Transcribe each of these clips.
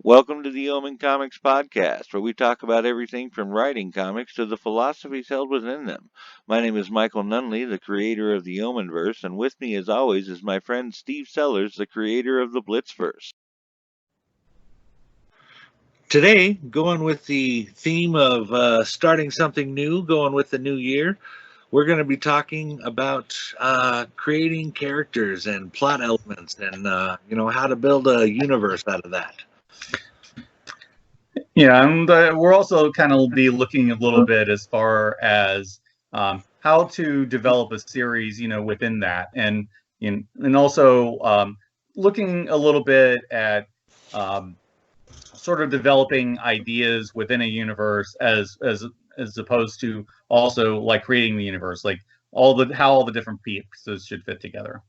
Welcome to the Omen Comics Podcast, where we talk about everything from writing comics to the philosophies held within them. My name is Michael Nunneley, the creator of the Omenverse, and with me, as always, is my friend Steve Sellers, the creator of the Blitzverse. Today, going with the theme of starting something new, going with the new year, we're going to be talking about creating characters and plot elements and, how to build a universe out of that. Yeah, and we're also kind of be looking a little bit as far as how to develop a series, within that, and also looking a little bit at sort of developing ideas within a universe as opposed to also like creating the universe, like how all the different pieces should fit together.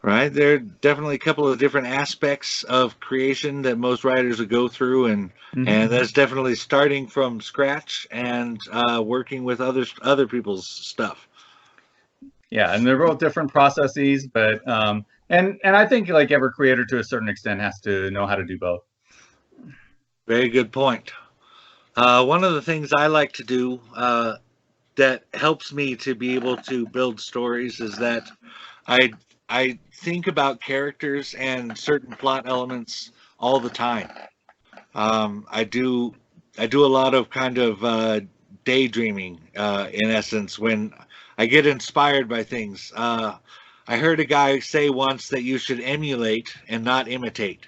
Right, there are definitely a couple of different aspects of creation that most writers would go through, and that's definitely starting from scratch and working with other people's stuff. Yeah, and they're both different processes, but and I think like every creator to a certain extent has to know how to do both. Very good point. One of the things I like to do that helps me to be able to build stories is that I think about characters and certain plot elements all the time. I do a lot of kind of daydreaming, in essence, when I get inspired by things. I heard a guy say once that you should emulate and not imitate.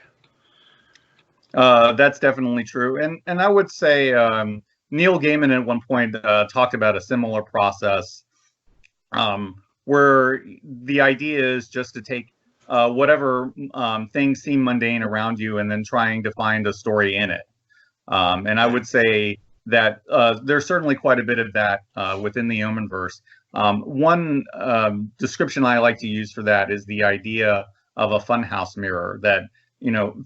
That's definitely true, and I would say Neil Gaiman at one point talked about a similar process, where the idea is just to take whatever things seem mundane around you and then trying to find a story in it. And I would say that there's certainly quite a bit of that within the Omenverse. One description I like to use for that is the idea of a funhouse mirror that,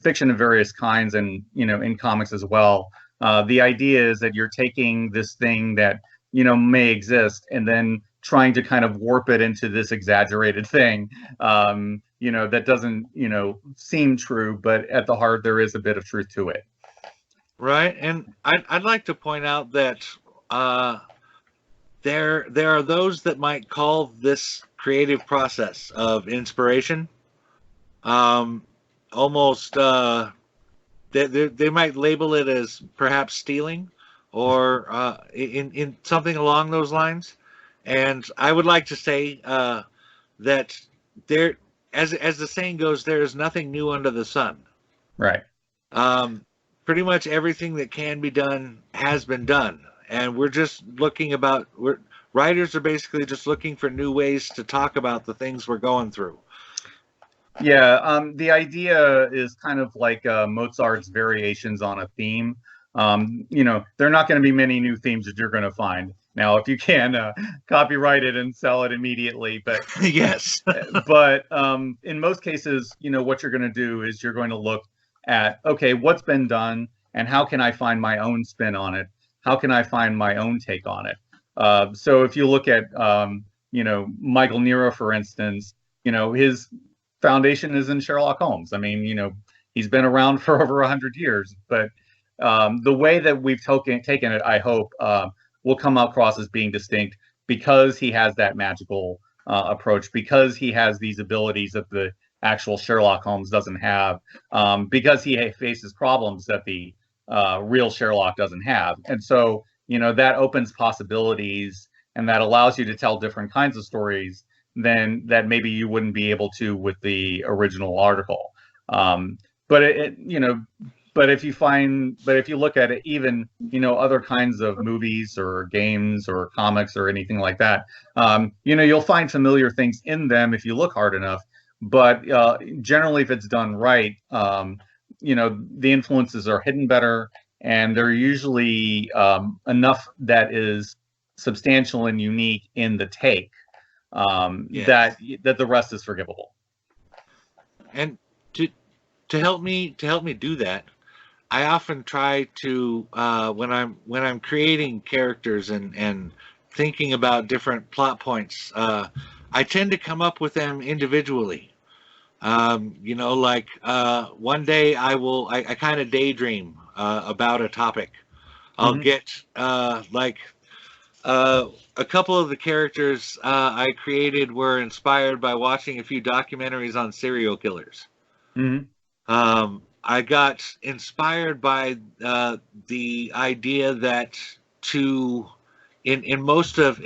fiction of various kinds and, in comics as well. The idea is that you're taking this thing that, may exist and then trying to kind of warp it into this exaggerated thing, that doesn't, seem true, but at the heart, there is a bit of truth to it. Right, and I'd like to point out that there are those that might call this creative process of inspiration almost they might label it as perhaps stealing or in something along those lines. And I would like to say that there, as the saying goes, there is nothing new under the sun. Right. Pretty much everything that can be done has been done, and we're just writers are basically just looking for new ways to talk about the things we're going through. Yeah, the idea is kind of like Mozart's variations on a theme. There are not going to be many new themes that you're going to find. Now, if you can copyright it and sell it immediately, but yes. But in most cases, what you're going to do is you're going to look at, okay, what's been done and how can I find my own spin on it? How can I find my own take on it? So if you look at, Michael Nero, for instance, his foundation is in Sherlock Holmes. I mean, he's been around for over 100 years, but the way that we've taken it, I hope, will come across as being distinct because he has that magical approach, because he has these abilities that the actual Sherlock Holmes doesn't have, because he faces problems that the real Sherlock doesn't have. And so, that opens possibilities and that allows you to tell different kinds of stories than that maybe you wouldn't be able to with the original article. But but if you look at it, even, other kinds of movies or games or comics or anything like that, you'll find familiar things in them if you look hard enough. But generally, if it's done right, the influences are hidden better, and they're usually enough that is substantial and unique in the take, yes, that the rest is forgivable. And to help me do that, I often try to when I'm creating characters and thinking about different plot points, I tend to come up with them individually. You know, like one day I kind of daydream about a topic. I'll Hmm. get a couple of the characters I created were inspired by watching a few documentaries on serial killers. Hmm. I got inspired by the idea that to in most of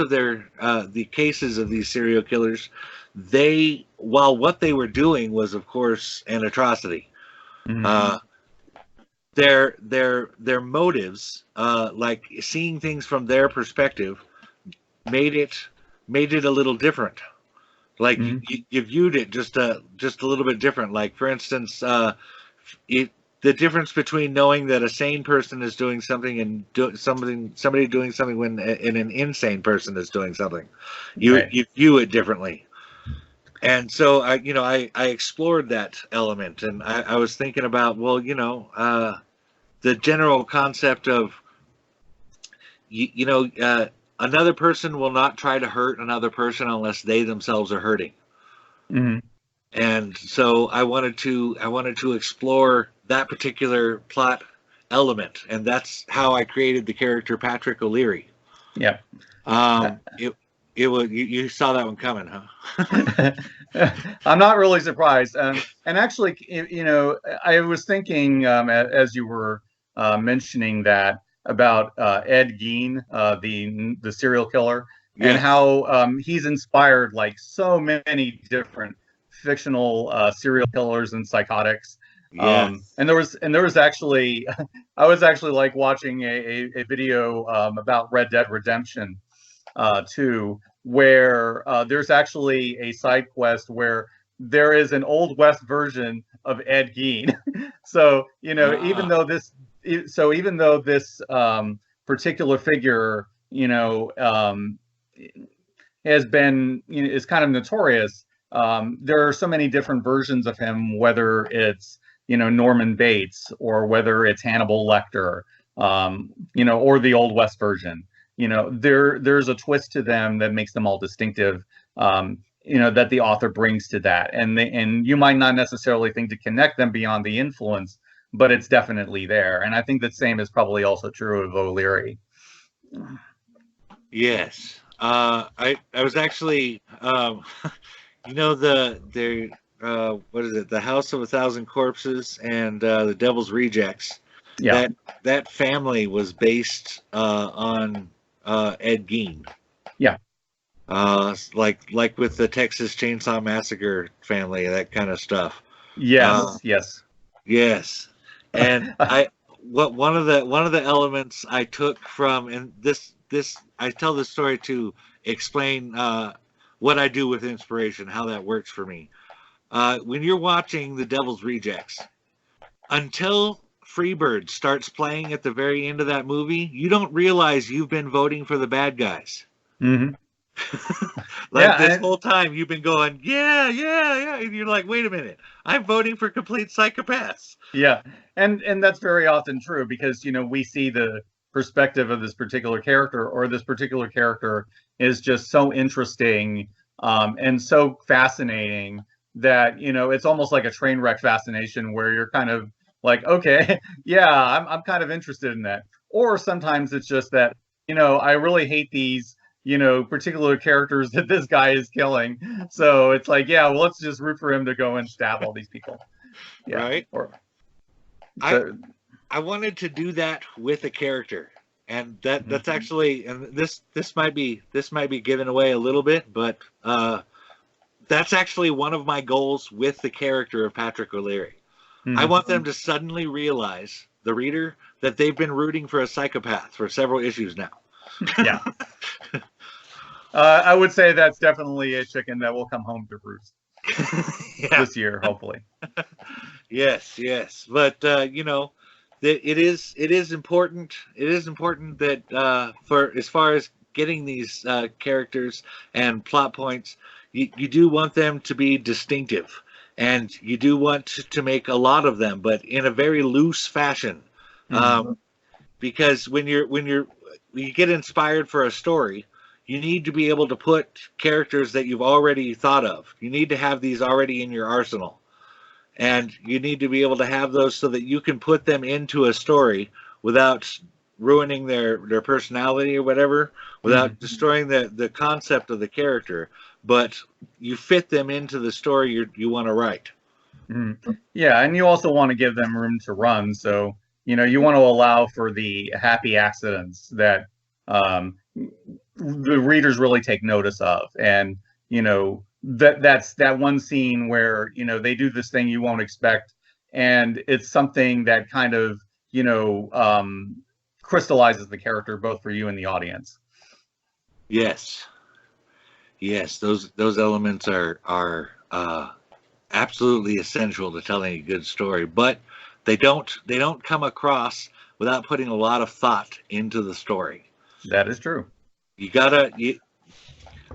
their the cases of these serial killers, they while what they were doing was of course an atrocity, Hmm. uh, their motives, like seeing things from their perspective, made it made it a little different. Like Hmm. you viewed it just a little bit different. Like for instance, it the difference between knowing that a sane person is doing something and somebody doing something when an insane person is doing something, Right. you view it differently. And so I explored that element, and I was thinking about, well, the general concept of you know another person will not try to hurt another person unless they themselves are hurting. Hmm. And so I wanted to explore that particular plot element, and that's how I created the character Patrick O'Leary. Yeah. It was you saw that one coming, huh? I'm not really surprised. And actually, I was thinking as you were mentioning that about Ed Gein, the serial killer, and Yes, how he's inspired like so many different fictional serial killers and psychotics. yes, And there was actually, I was actually like watching a video about Red Dead Redemption 2, where there's actually a side quest where there is an old west version of Ed Gein. So ah, even though this particular figure has been is kind of notorious, there are so many different versions of him, whether it's Norman Bates, or whether it's Hannibal Lecter, or the old west version. There's a twist to them that makes them all distinctive, that the author brings to that, and you might not necessarily think to connect them beyond the influence, but it's definitely there. And I think the same is probably also true of O'Leary. yes. I was actually the what is it, the House of a Thousand Corpses and the Devil's Rejects. Yeah. That family was based on Ed Gein. Yeah. Like with the Texas Chainsaw Massacre family, that kind of stuff. Uh, Yes. Yes. yes, and one of the elements I took from, and this I tell this story to explain what I do with inspiration, how that works for me. When you're watching The Devil's Rejects, until Freebird starts playing at the very end of that movie, you don't realize you've been voting for the bad guys. Hmm. Like Yeah. this whole time you've been going, yeah, yeah, yeah. And you're like, wait a minute, I'm voting for complete psychopaths. Yeah, and that's very often true, because we see the perspective of this particular character, or this particular character is just so interesting, and so fascinating, that it's almost like a train wreck fascination, where you're kind of like, okay, yeah, I'm kind of interested in that. Or sometimes it's just that I really hate these particular characters that this guy is killing, so it's like, yeah, well, let's just root for him to go and stab all these people. Yeah. Right? Or I so. I wanted to do that with a character, and that's Mhm. actually, and this might be given away a little bit, but that's actually one of my goals with the character of Patrick O'Leary. I Mhm. want them to suddenly realize, the reader, that they've been rooting for a psychopath for several issues now. Yeah. I would say that's definitely a chicken that will come home to roost Yeah. this year, hopefully. Yes, yes, but it is important. It is important that for as far as getting these characters and plot points, you do want them to be distinctive, and you do want to make a lot of them, but in a very loose fashion, Mhm. because when you get inspired for a story, you need to be able to put characters that you've already thought of. You need to have these already in your arsenal. And you need to be able to have those so that you can put them into a story without ruining their personality or whatever, without destroying the concept of the character, but you fit them into the story you want to write. Yeah, and you also want to give them room to run. So, you want to allow for the happy accidents that the readers really take notice of. And, that's that one scene where, they do this thing you won't expect. And it's something that kind of, crystallizes the character both for you and the audience. Yes. Yes, those elements are absolutely essential to telling a good story, but they don't come across without putting a lot of thought into the story. That is true.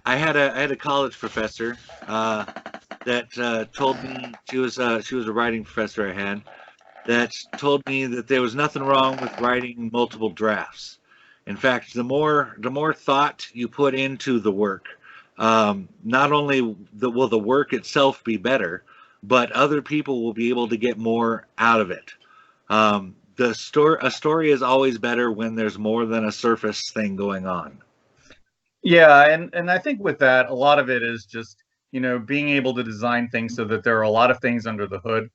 I had a college professor that told me she was a writing professor I had that told me that there was nothing wrong with writing multiple drafts. In fact, the more thought you put into the work, not only will the work itself be better, but other people will be able to get more out of it. A story is always better when there's more than a surface thing going on. Yeah, and I think with that, a lot of it is just, being able to design things so that there are a lot of things under the hood.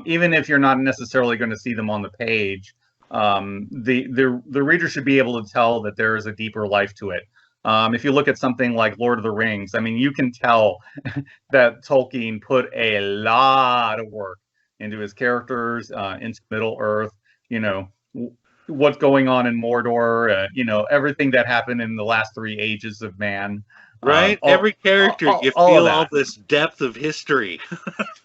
Even if you're not necessarily going to see them on the page, the reader should be able to tell that there is a deeper life to it. If you look at something like Lord of the Rings, I mean, you can tell that Tolkien put a lot of work into his characters, into Middle Earth, what's going on in Mordor, everything that happened in the last 3 ages of man. Right? Every character, you feel all this depth of history.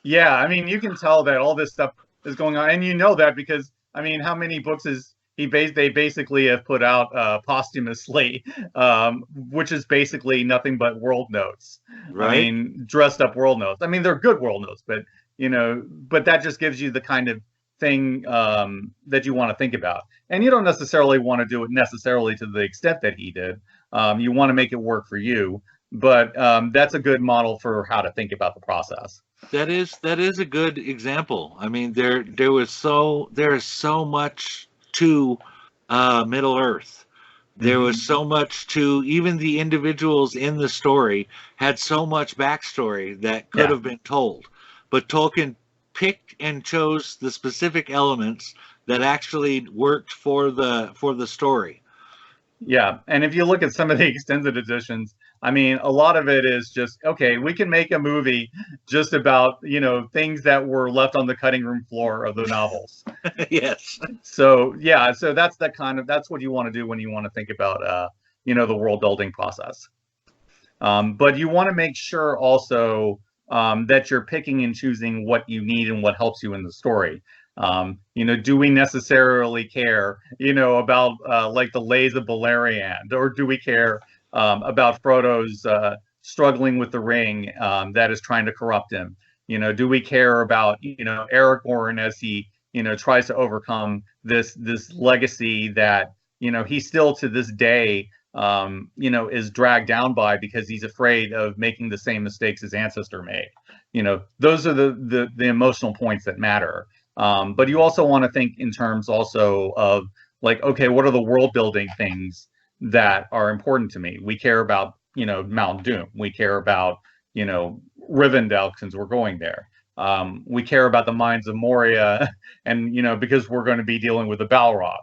Yeah, I mean, you can tell that all this stuff is going on, and you know that because, I mean, how many books is they basically have put out posthumously, which is basically nothing but world notes. Right? I mean, dressed up world notes. I mean, they're good world notes, but but that just gives you the kind of thing that you want to think about, and you don't necessarily want to do it necessarily to the extent that he did. You want to make it work for you, but that's a good model for how to think about the process. That is a good example. I mean, there is so much to Middle Earth. There was so much to even the individuals in the story had so much backstory that could have been told, but Tolkien picked and chose the specific elements that actually worked for the story. Yeah, and if you look at some of the extended editions, I mean, a lot of it is just, okay, we can make a movie just about, things that were left on the cutting room floor of the novels. Yes. So, yeah, so that's what you want to do when you want to think about, the world building process. But you want to make sure also that you're picking and choosing what you need and what helps you in the story. Do we necessarily care, about like the lays of Beleriand, or do we care about Frodo's struggling with the ring that is trying to corrupt him? Do we care about Aragorn as he tries to overcome this legacy that he still to this day is dragged down by because he's afraid of making the same mistakes his ancestor made. Those are the emotional points that matter. But you also want to think in terms also of like, okay, what are the world building things that are important to me? We care about, Mount Doom. We care about, Rivendell since we're going there. We care about the mines of Moria and, because we're going to be dealing with the Balrog.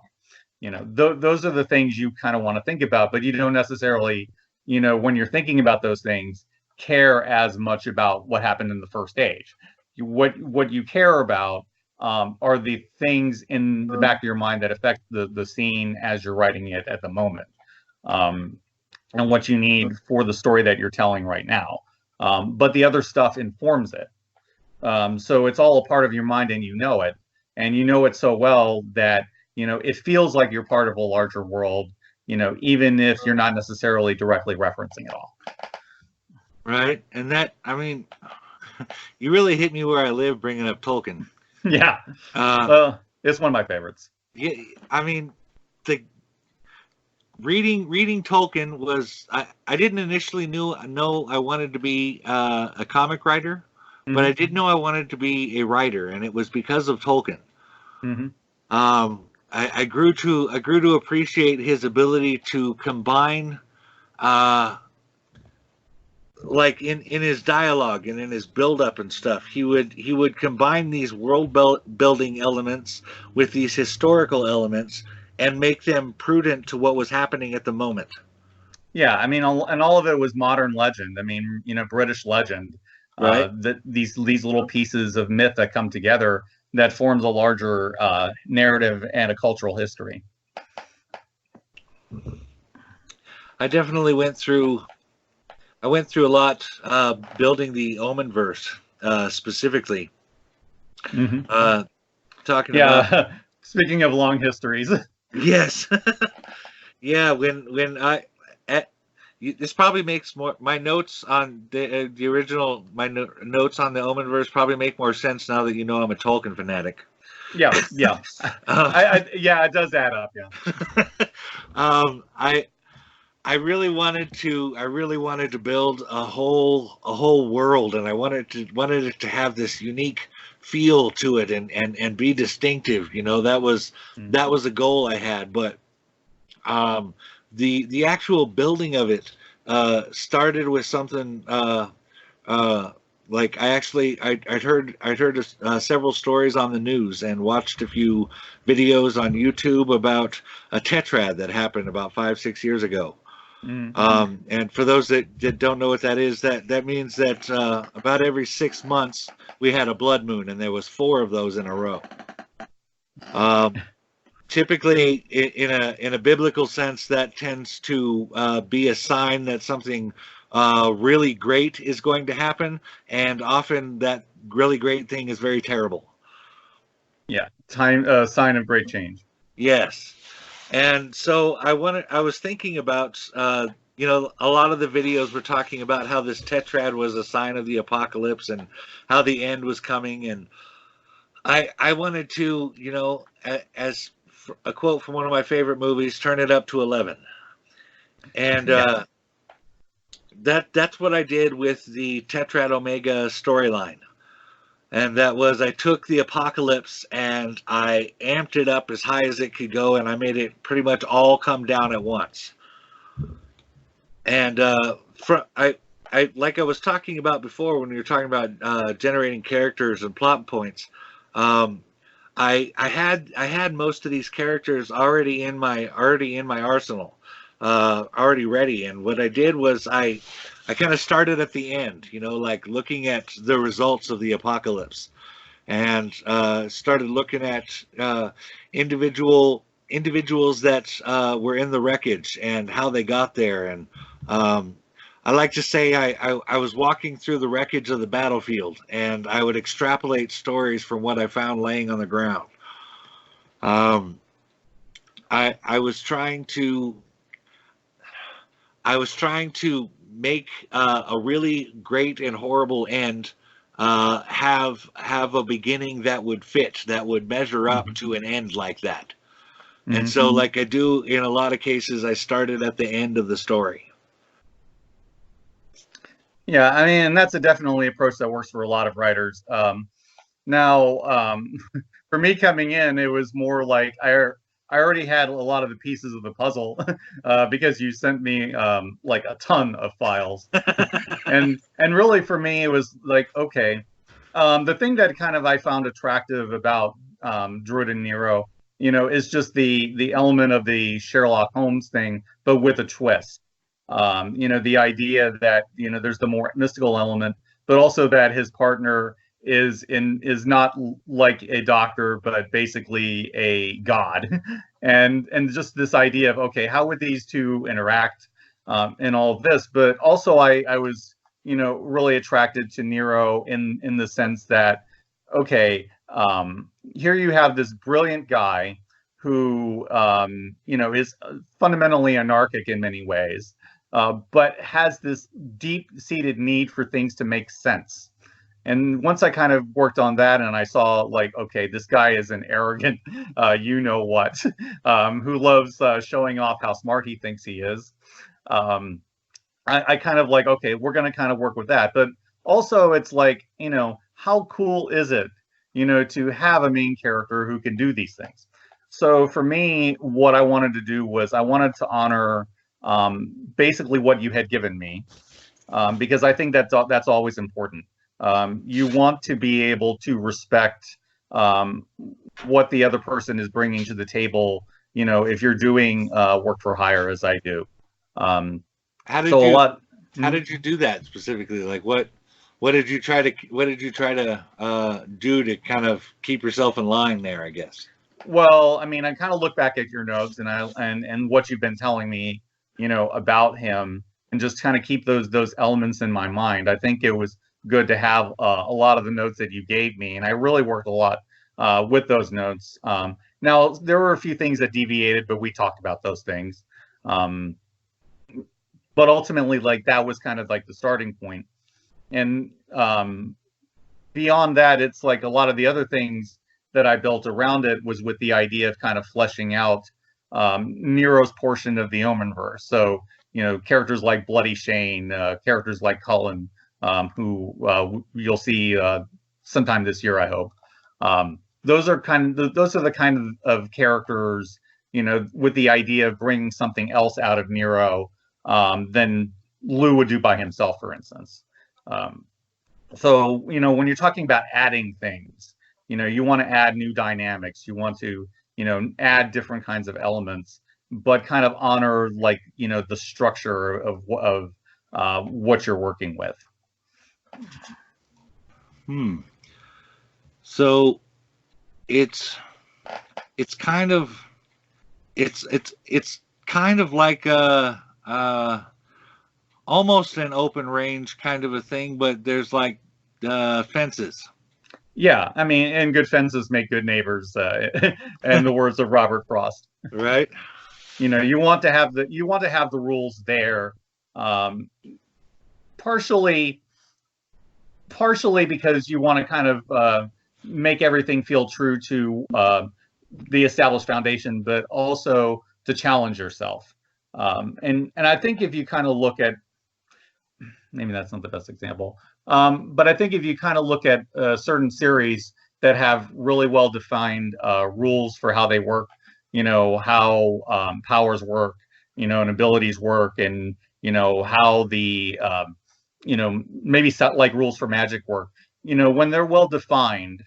Those are the things you kind of want to think about, but you don't necessarily, when you're thinking about those things, care as much about what happened in the first age. What you care about are the things in the back of your mind that affect the scene as you're writing it at the moment, and what you need for the story that you're telling right now. But the other stuff informs it. So it's all a part of your mind, and and you know it so well that it feels like you're part of a larger world, even if you're not necessarily directly referencing it all. Right, and that, I mean, you really hit me where I live bringing up Tolkien. Yeah, it's one of my favorites. Yeah, I mean, reading Tolkien was I didn't initially know I wanted to be a comic writer, but I Hmm. did know I wanted to be a writer, and it was because of Tolkien. Hmm. I grew to appreciate his ability to combine uh, like in his dialogue and in his build up and stuff. He would combine these building elements with these historical elements and make them prudent to what was happening at the moment. Yeah, I mean, and all of it was modern legend. I mean, British legend. Right. That these little pieces of myth that come together that forms a larger narrative and a cultural history. I definitely went through. I went through a lot building the Omen verse specifically. Hmm. Uh, Talking about Yeah. Speaking of long histories. yes, yeah. When I at, this probably makes more my notes on the original notes on the Omen verse probably make more sense now that you know I'm a Tolkien fanatic. Yeah, yeah. um, Yeah, it does add up. Yeah. um, I I really wanted to build a whole world, and I wanted it to have this unique feel to it and be distinctive. You know, Mm. that was a goal I had, but um, the actual building of it started with something uh, like I'd heard several stories on the news and watched a few videos on YouTube about a tetrad that happened about 5 6 years ago. Mm. And for those that don't know what that is, that means that about every 6 months we had a blood moon, and there was four of those in a row. Um, Typically, in a biblical sense, that tends to be a sign that something really great is going to happen, and often that really great thing is very terrible. Yeah. Sign of great change. Yes. And so I was thinking about, you know, a lot of the videos were talking about how this tetrad was a sign of the apocalypse and how the end was coming. And I wanted to, you know, as a quote from one of my favorite movies, turn it up to 11. And Yeah. that's what I did with the Tetrad Omega storyline. And that was I took the apocalypse and I amped it up as high as it could go, and I made it pretty much all come down at once. And I like I was talking about before when we were talking about generating characters and plot points. Um, I had most of these characters already in my arsenal, already ready. And what I did was I kind of started at the end, you know, like looking at the results of the apocalypse, and started looking at individuals that were in the wreckage and how they got there. And um, I like to say I was walking through the wreckage of the battlefield, and I would extrapolate stories from what I found laying on the ground. Um, I was trying to make a really great and horrible end have a beginning that would fit, that would measure up Hmm. to an end like that. And Hmm. so, like I do in a lot of cases, I started at the end of the story. Yeah, I mean, and that's a definitely approach that works for a lot of writers. Now, for me coming in, it was more like I already had a lot of the pieces of the puzzle because you sent me like a ton of files, and really for me it was like, okay, the thing that kind of I found attractive about Druid and Nero, is just the element of the Sherlock Holmes thing, but with a twist. The idea that there's the more mystical element, but also that his partner is not like a doctor, but basically a god, and just this idea of, okay, how would these two interact in all of this? But also, I was really attracted to Nero in the sense that, okay, here you have this brilliant guy who is fundamentally anarchic in many ways, but has this deep-seated need for things to make sense. And once I kind of worked on that, and I saw like, okay, this guy is an arrogant, you know what, who loves showing off how smart he thinks he is. Um, I kind of like, okay, we're going to kind of work with that. But also, it's like, how cool is it, to have a main character who can do these things? So for me, what I wanted to do was I wanted to honor basically what you had given me, because I think that's always important. You want to be able to respect what the other person is bringing to the table. If you're doing work for hire, as I do. How did So a you lot. how did you do that specifically? Like what did you try to do to kind of keep yourself in line there, I guess? Well, I mean, I kind of look back at your notes and what you've been telling me, about him, and just kind of keep those elements in my mind. I think it was good to have a lot of the notes that you gave me, and I really worked a lot with those notes. Now, there were a few things that deviated, but we talked about those things. Um, but ultimately, like that was kind of like the starting point. And beyond that, it's like a lot of the other things that I built around it was with the idea of kind of fleshing out Nero's portion of the Omen verse. So, characters like Bloody Shane, characters like Cullen, who you'll see sometime this year, I hope. Those are the kind of characters, with the idea of bringing something else out of Nero than Lou would do by himself, for instance. So, when you're talking about adding things, you want to add new dynamics. You want to, add different kinds of elements, but kind of honor, like, the structure of what you're working with. So it's kind of it's kind of like almost an open range kind of a thing, but there's like fences. Yeah, I mean, and good fences make good neighbors, in the words of Robert Frost. Right. You want to have the rules there, um, partially because you want to kind of make everything feel true to the established foundation, but also to challenge yourself. And I think if you kind of look at, maybe that's not the best example, but I think if you kind of look at certain series that have really well defined rules for how they work, how powers work, and abilities work, and how the maybe set like rules for magic work. When they're well defined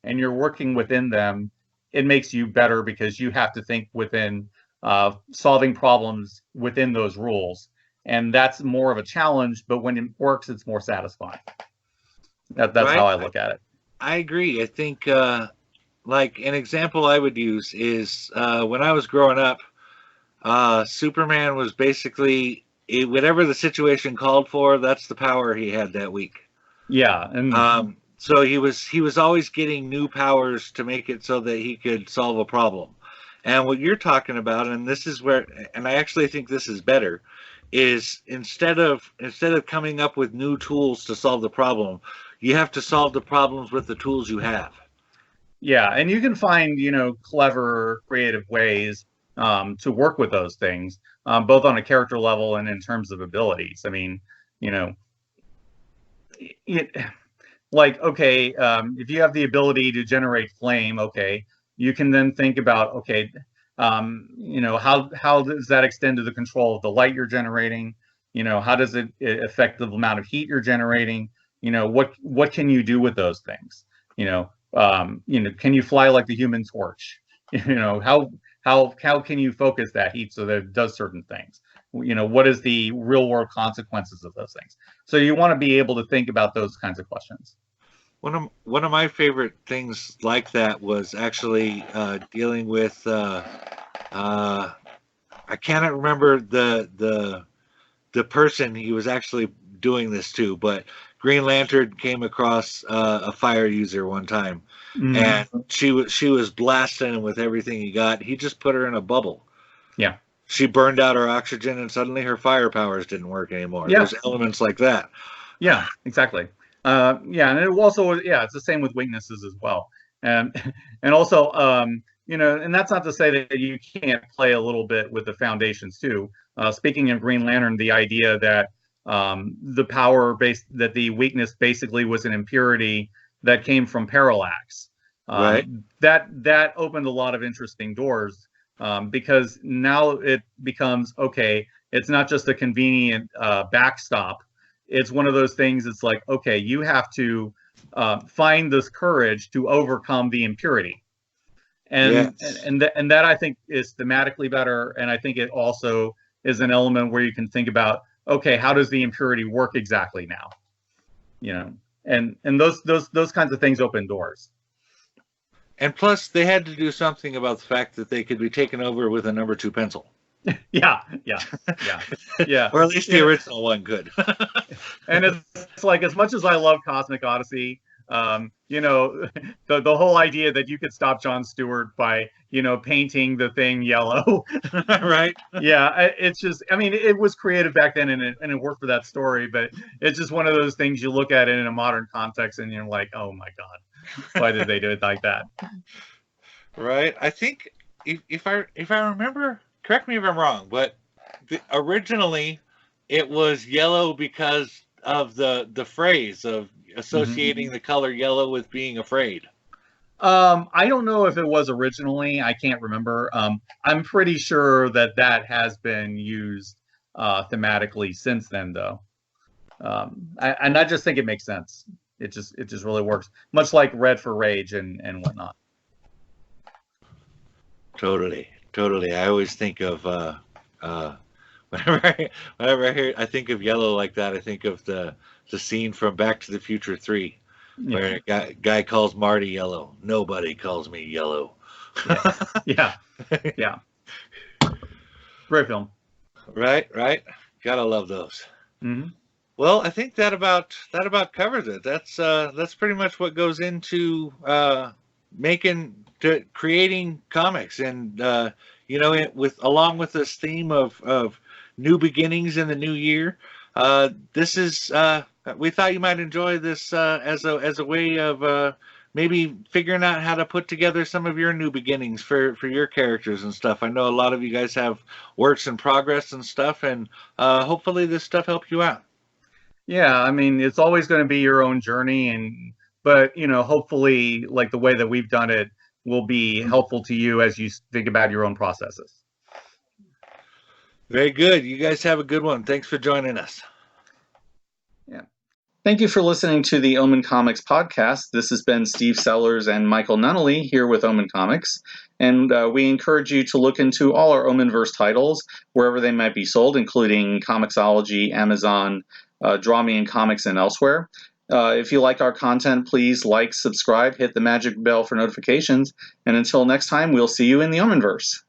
and you're working within them, it makes you better because you have to think within solving problems within those rules. And that's more of a challenge, but when it works, it's more satisfying. That's Right. how I look at it. I agree. I think like an example I would use is when I was growing up, Superman was basically whatever the situation called for. That's the power he had that week. Yeah, and So he was always getting new powers to make it so that he could solve a problem. And what you're talking about, and this is where, and I actually think this is better, is instead of coming up with new tools to solve the problem, you have to solve the problems with the tools you have. yeah, and you can find clever, creative ways to work with those things, both on a character level and in terms of abilities. I mean, it, like, okay, if you have the ability to generate flame, okay, you can then think about, okay, how does that extend to the control of the light you're generating? How does it affect the amount of heat you're generating? What can you do with those things? Can you fly like the Human Torch? How can you focus that heat so that it does certain things? What is the real world consequences of those things? So you want to be able to think about those kinds of questions. One of my favorite things like that was actually dealing with I cannot remember the person he was actually doing this to, but Green Lantern came across a fire user one time, and she was blasting him with everything he got. He just put her in a bubble. Yeah. She burned out her oxygen, and suddenly her fire powers didn't work anymore. Yeah. There's elements like that. Yeah, exactly. Yeah, and it also, yeah, it's the same with weaknesses as well. And and also, and that's not to say that you can't play a little bit with the foundations too. Speaking of Green Lantern, the idea that the power base that the weakness basically was an impurity that came from parallax. Right. That opened a lot of interesting doors, because now it becomes okay. It's not just a convenient backstop. It's one of those things. It's like, okay, you have to find this courage to overcome the impurity, Yes. and that I think is thematically better, and I think it also is an element where you can think about, okay, how does the impurity work exactly now, and those kinds of things open doors. And plus, they had to do something about the fact that they could be taken over with a number 2 pencil. Yeah. Or at least the original one could. And it's like, as much as I love Cosmic Odyssey, the whole idea that you could stop Jon Stewart by, painting the thing yellow. Right. Yeah, it's just, I mean, it was creative back then, and it worked for that story, but it's just one of those things you look at it in a modern context and you're like, oh my God, why did they do it like that? Right. I think if I remember, correct me if I'm wrong, but originally it was yellow because of the phrase of associating the color yellow with being afraid. I don't know if it was originally. I can't remember. I'm pretty sure that has been used thematically since then, though. And I just think it makes sense. It just really works, much like red for rage and whatnot. Totally. I always think of whenever I think of yellow like that, I think of the scene from Back to the Future 3, where a guy calls Marty yellow. Nobody calls me yellow. Yeah. Great film. Right. Gotta love those. Mm-hmm. Well, I think that about covers it. That's pretty much what goes into creating comics, and along with this theme of new beginnings in the new year. This is we thought you might enjoy this as a way of maybe figuring out how to put together some of your new beginnings for your characters and stuff. I know a lot of you guys have works in progress and stuff, and hopefully this stuff helped you out. Yeah, I mean, it's always going to be your own journey, but hopefully, like the way that we've done it will be helpful to you as you think about your own processes. Very good. You guys have a good one. Thanks for joining us. Yeah. Thank you for listening to the Omen Comics podcast. This has been Steve Sellers and Michael Nunneley here with Omen Comics. And we encourage you to look into all our Omenverse titles, wherever they might be sold, including Comixology, Amazon, Draw Me and Comics, and elsewhere. If you like our content, please like, subscribe, hit the magic bell for notifications. And until next time, we'll see you in the Omenverse.